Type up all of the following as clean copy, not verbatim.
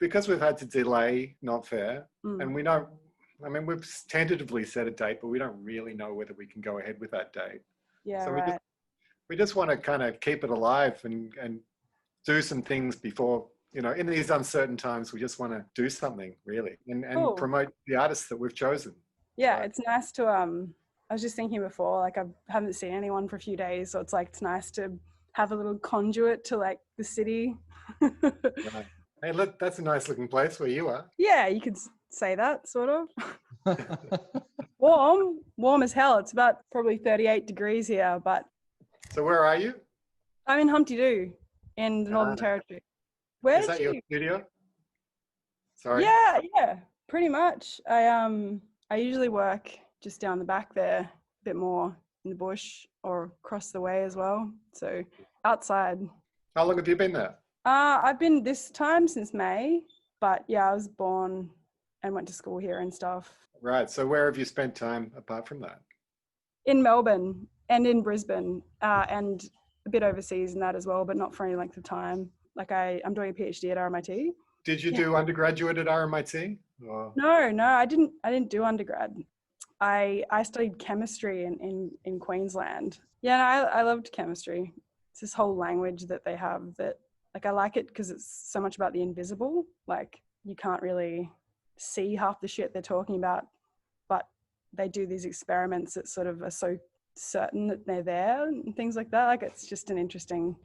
because we've had to delay NotFair, and we don't, I mean, we've tentatively set a date, but we don't really know whether we can go ahead with that date. Yeah, so right. we just want to kind of keep it alive and do some things before, you know, in these uncertain times, we just want to do something really and Cool. promote the artists that we've chosen. Yeah, So, it's nice to, I was just thinking before, like I haven't seen anyone for a few days, so it's like, it's nice to have a little conduit to like the city. right. Hey, look, that's a nice looking place where you are. Yeah, you could say that, sort of. Warm as hell. It's about probably 38 degrees here, but. So where are you? I'm in Humpty Doo in the Northern Territory. Where is that your studio? Sorry. Yeah, pretty much. I usually work just down the back there, a bit more in the bush or across the way as well. So outside. How long have you been there? I've been this time since May, but yeah, I was born and went to school here and stuff. Right. So where have you spent time apart from that? In Melbourne and in Brisbane, and a bit overseas in that as well, but not for any length of time. Like I'm doing a PhD at RMIT. Did you do undergraduate at RMIT? Or? No, I didn't do undergrad. I studied chemistry in Queensland. Yeah, no, I loved chemistry. It's this whole language that they have that, like, I like it because it's so much about the invisible. Like, you can't really see half the shit they're talking about, but they do these experiments that sort of are so certain that they're there and things like that. Like, it's just an interesting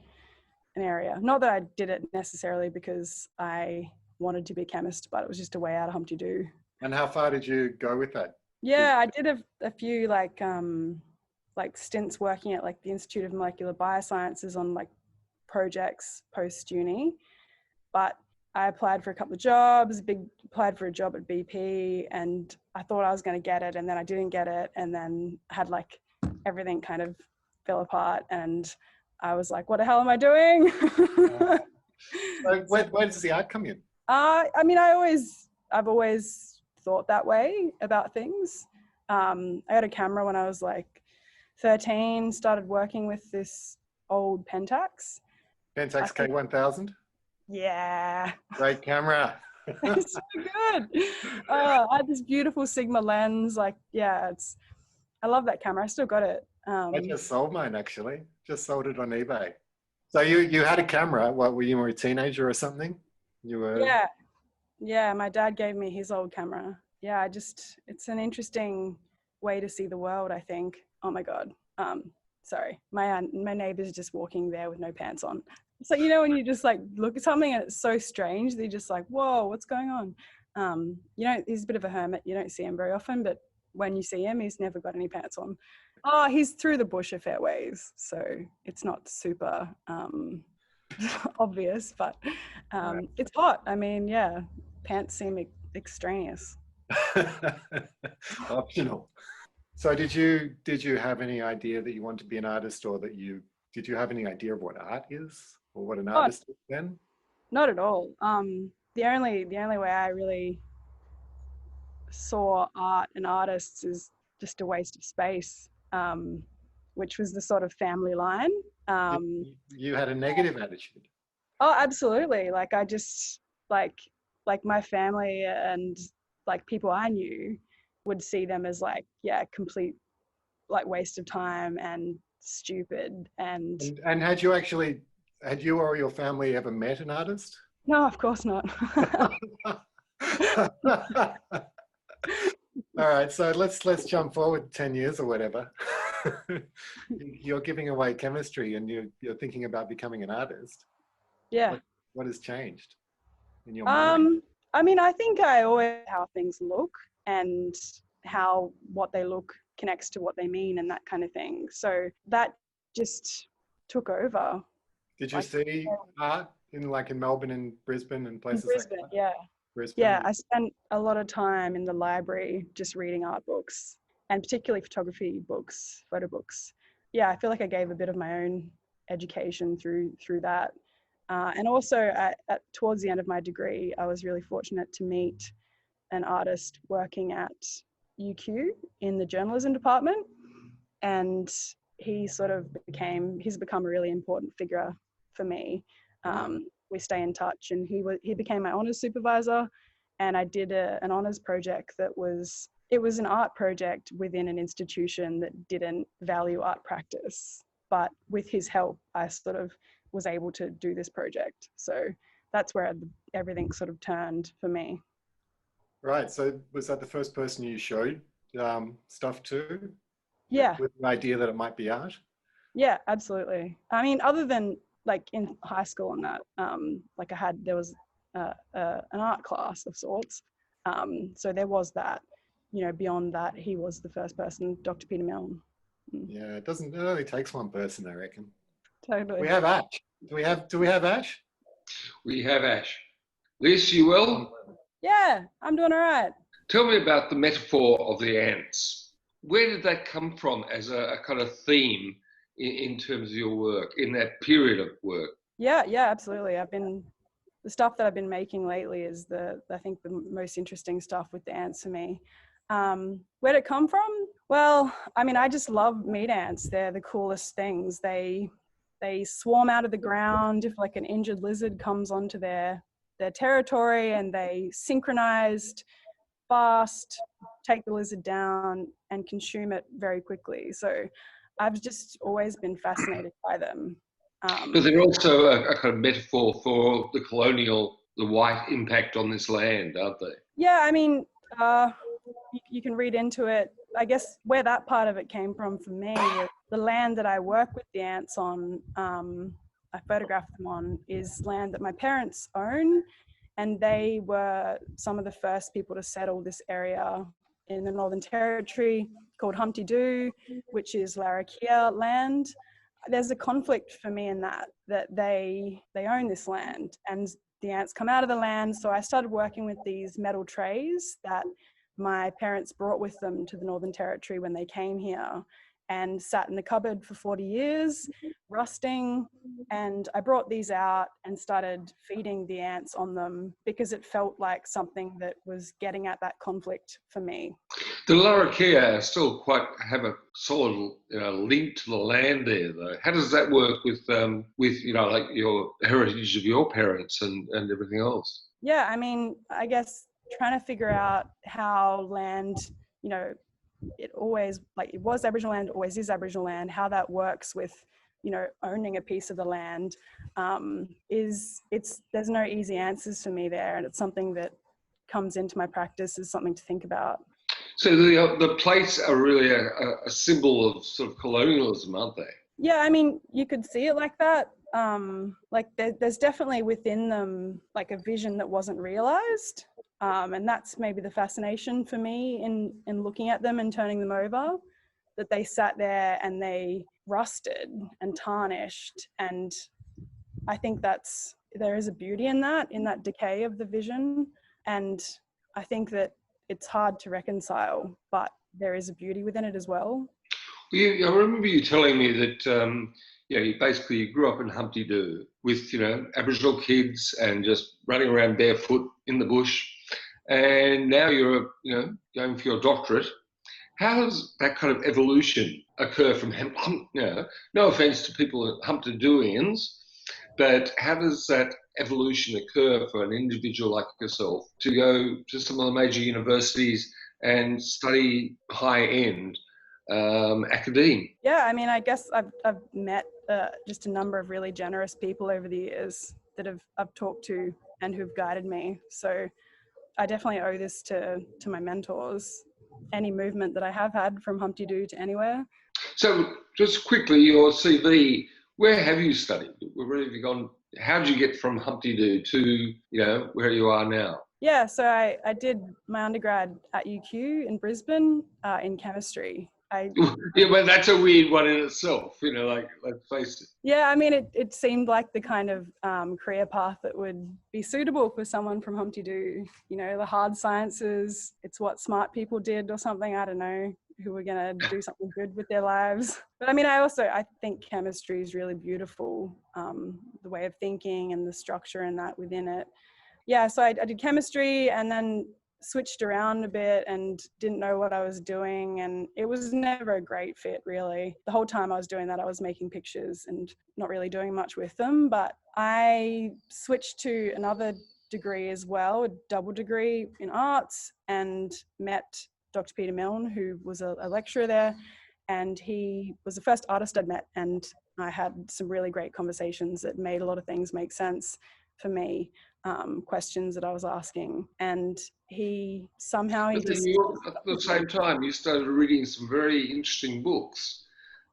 area. Not that I did it necessarily because I wanted to be a chemist, but it was just a way out of Humpty Doo. And how far did you go with that? Yeah, I did a few like stints working at like the Institute of Molecular Biosciences on like projects post uni, but I applied for a couple of jobs, applied for a job at BP, and I thought I was going to get it, and then I didn't get it, and then had like everything kind of fell apart, and I was like, what the hell am I doing? So where does the art come in? I mean, I've always thought that way about things. I had a camera when I was like 13, started working with this old Pentax. Pentax K1000? Yeah. Great camera. It's so good. I had this beautiful Sigma lens. Like, yeah, I love that camera. I still got it. I just sold mine actually. Just sold it on eBay. So you had a camera. What, were you a teenager or something? You were. Yeah. My dad gave me his old camera. Yeah, it's an interesting way to see the world, I think. Oh my God. Sorry, my neighbor's just walking there with no pants on. So, you know, when you just like look at something and it's so strange that you're just like, whoa, what's going on? You know, he's a bit of a hermit. You don't see him very often, but when you see him, he's never got any pants on. Oh, he's through the bush a fair ways, so it's not super obvious, but it's hot. I mean, yeah, pants seem extraneous. Optional. So did you have any idea that you want to be an artist, or did you have any idea of what art is or what an artist is then? Not at all. The only way I really saw art and artists is just a waste of space, which was the sort of family line. You had a negative attitude. Oh, absolutely. Like I just like my family and like people I knew would see them as like, yeah, complete like waste of time and stupid. And had you or your family ever met an artist? No, of course not. All right, so let's jump forward 10 years or whatever. You're giving away chemistry and you're thinking about becoming an artist. Yeah. What has changed in your mind? I mean, I think I always how things look and how what they look connects to what they mean and that kind of thing. So that just took over. Did you see art in Melbourne and Brisbane and places like that? Yeah. Brisbane. Yeah, I spent a lot of time in the library just reading art books and particularly photography books, photo books. Yeah, I feel like I gave a bit of my own education through that. And also towards the end of my degree, I was really fortunate to meet an artist working at UQ in the journalism department. And he's become a really important figure for me. we stay in touch. And he became my honours supervisor, and I did an honours project it was an art project within an institution that didn't value art practice. But with his help, I sort of was able to do this project. So that's where everything sort of turned for me. Right. So was that the first person you showed stuff to? Yeah. With the idea that it might be art? Yeah, absolutely. I mean, other than like in high school and that, like there was an art class of sorts. So there was that, beyond that, he was the first person, Dr. Peter Milne. Yeah, it only takes one person, I reckon. Totally. We have Ash. Do we have Ash? We have Ash. Liss, you well? Yeah, I'm doing all right. Tell me about the metaphor of the ants. Where did that come from as a kind of theme in terms of your work, in that period of work? Yeah, absolutely. The stuff that I've been making lately is I think the most interesting stuff with the ants for me. Where'd it come from? Well, I mean, I just love meat ants. They're the coolest things. They swarm out of the ground if like an injured lizard comes onto their territory, and they synchronized fast, take the lizard down and consume it very quickly. So I've just always been fascinated by them. But they're also a kind of metaphor for the white impact on this land, aren't they? Yeah, I mean, you can read into it. I guess where that part of it came from for me, the land that I work with the ants on, I photographed them on, is land that my parents own. And they were some of the first people to settle this area in the Northern Territory called Humpty Doo, which is Larrakia land. There's a conflict for me in that they own this land and the ants come out of the land. So I started working with these metal trays that my parents brought with them to the Northern Territory when they came here, and sat in the cupboard for 40 years, rusting. And I brought these out and started feeding the ants on them because it felt like something that was getting at that conflict for me. The Larrakia still have a solid link to the land there, though. How does that work with like your heritage of your parents and everything else? Yeah, I mean, I guess trying to figure out how land, it was Aboriginal land, always is Aboriginal land, how that works with, owning a piece of the land, there's no easy answers for me there. And it's something that comes into my practice as something to think about. So the plates are really a symbol of sort of colonialism, aren't they? Yeah, I mean, you could see it like that. Like there's definitely within them like a vision that wasn't realized. And that's maybe the fascination for me in looking at them and turning them over, that they sat there and they rusted and tarnished. And I think there is a beauty in that decay of the vision. And I think that it's hard to reconcile, but there is a beauty within it as well. I remember you telling me that you grew up in Humpty Doo with Aboriginal kids and just running around barefoot in the bush, and now you're going for your doctorate. How does that kind of evolution occur from no offence to people Humpty Dooians, but how does that evolution occur for an individual like yourself to go to some of the major universities and study high-end academe? Yeah, I mean, I guess I've met just a number of really generous people over the years that I've talked to and who've guided me. So I definitely owe this to my mentors. Any movement that I have had from Humpty Doo to anywhere. So just quickly, your CV, where have you studied? Where have you gone? How did you get from Humpty Doo to where you are now? Yeah, so I did my undergrad at UQ in Brisbane in chemistry. Yeah, but that's a weird one in itself, let's face it. Yeah, I mean, it seemed like the kind of career path that would be suitable for someone from Humpty Doo. The hard sciences, it's what smart people did or something, I don't know, who were going to do something good with their lives. But I mean, I think chemistry is really beautiful, the way of thinking and the structure and that within it. Yeah, so I did chemistry, and then switched around a bit and didn't know what I was doing, and it was never a great fit, really. The whole time I was doing that, I was making pictures and not really doing much with them. But I switched to another degree as well, a double degree in arts, and met Dr. Peter Milne, who was a lecturer there, and he was the first artist I'd met, and I had some really great conversations that made a lot of things make sense for me, questions that I was asking. And he somehow, he But then just... at the same time, you started reading some very interesting books,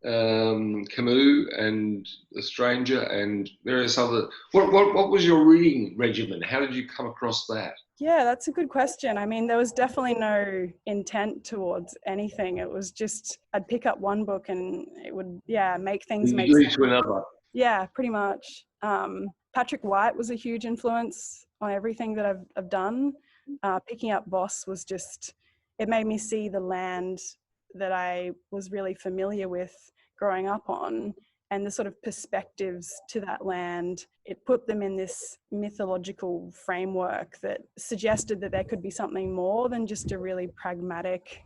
Camus and The Stranger and various other. What was your reading regimen? How did you come across that? Yeah, that's a good question. I mean, there was definitely no intent towards anything. It was just, I'd pick up one book and it would, make things make You lead sense. to another. Yeah, pretty much. Patrick White was a huge influence on everything that I've done. Picking up Boss was just, it made me see the land that I was really familiar with growing up on, and the sort of perspectives to that land. It put them in this mythological framework that suggested that there could be something more than just a really pragmatic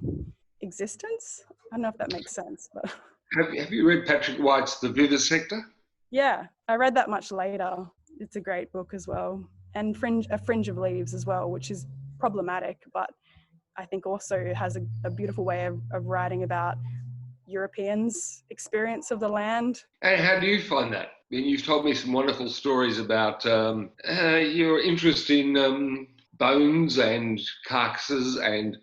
existence. I don't know if that makes sense, but... Have you read Patrick White's The Vivisector? Yeah, I read that much later. It's a great book as well. And A Fringe of Leaves as well, which is problematic, but I think also has a beautiful way of writing about Europeans' experience of the land. And how do you find that? I mean, you've told me some wonderful stories about your interest in bones and carcasses and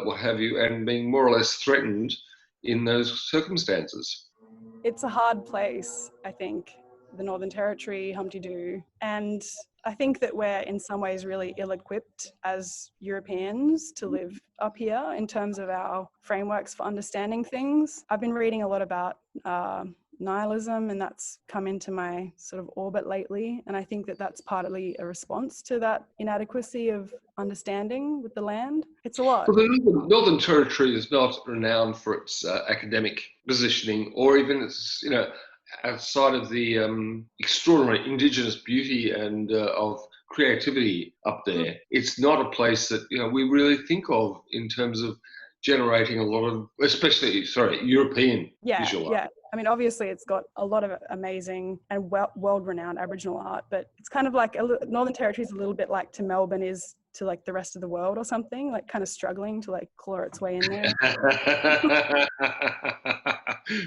what have you, and being more or less threatened in those circumstances. It's a hard place, I think, the Northern Territory, Humpty Doo. And I think that we're in some ways really ill-equipped as Europeans to live up here in terms of our frameworks for understanding things. I've been reading a lot about nihilism, and that's come into my sort of orbit lately. And I think that that's partly a response to that inadequacy of understanding with the land. It's a lot. Well, the Northern Territory is not renowned for its academic positioning, or even its, outside of the extraordinary Indigenous beauty and of creativity up there. It's not a place that we really think of in terms of generating a lot of, European visual art. Yeah. I mean, obviously, it's got a lot of amazing and world-renowned Aboriginal art, but it's kind of like Northern Territory is a little bit like to Melbourne is to like the rest of the world or something, like kind of struggling to like claw its way in there.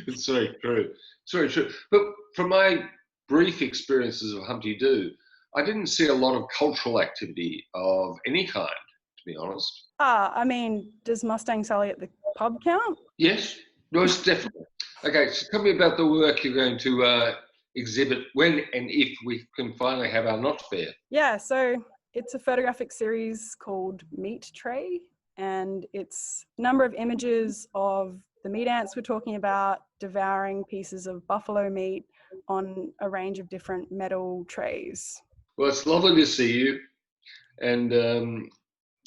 It's very true. It's very true. But from my brief experiences of Humpty Doo, I didn't see a lot of cultural activity of any kind, to be honest. I mean, does Mustang Sally at the pub count? Yes, most definitely. Okay, so tell me about the work you're going to exhibit when and if we can finally have our NotFair. Yeah, so it's a photographic series called Meat Tray, and it's a number of images of the meat ants we're talking about devouring pieces of buffalo meat on a range of different metal trays. Well, it's lovely to see you, and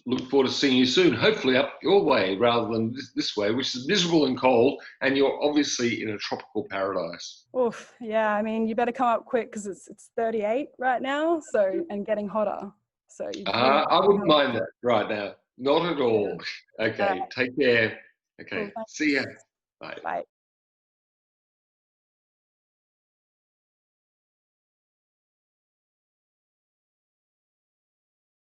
look forward to seeing you soon, hopefully up your way rather than this way, which is miserable and cold, and you're obviously in a tropical paradise. Oof, yeah, I mean, you better come up quick because it's 38 right now, so, and getting hotter. So I wouldn't mind that right now. Not at all. Okay, Right. take care. Okay, Cool, see ya. Bye. Bye.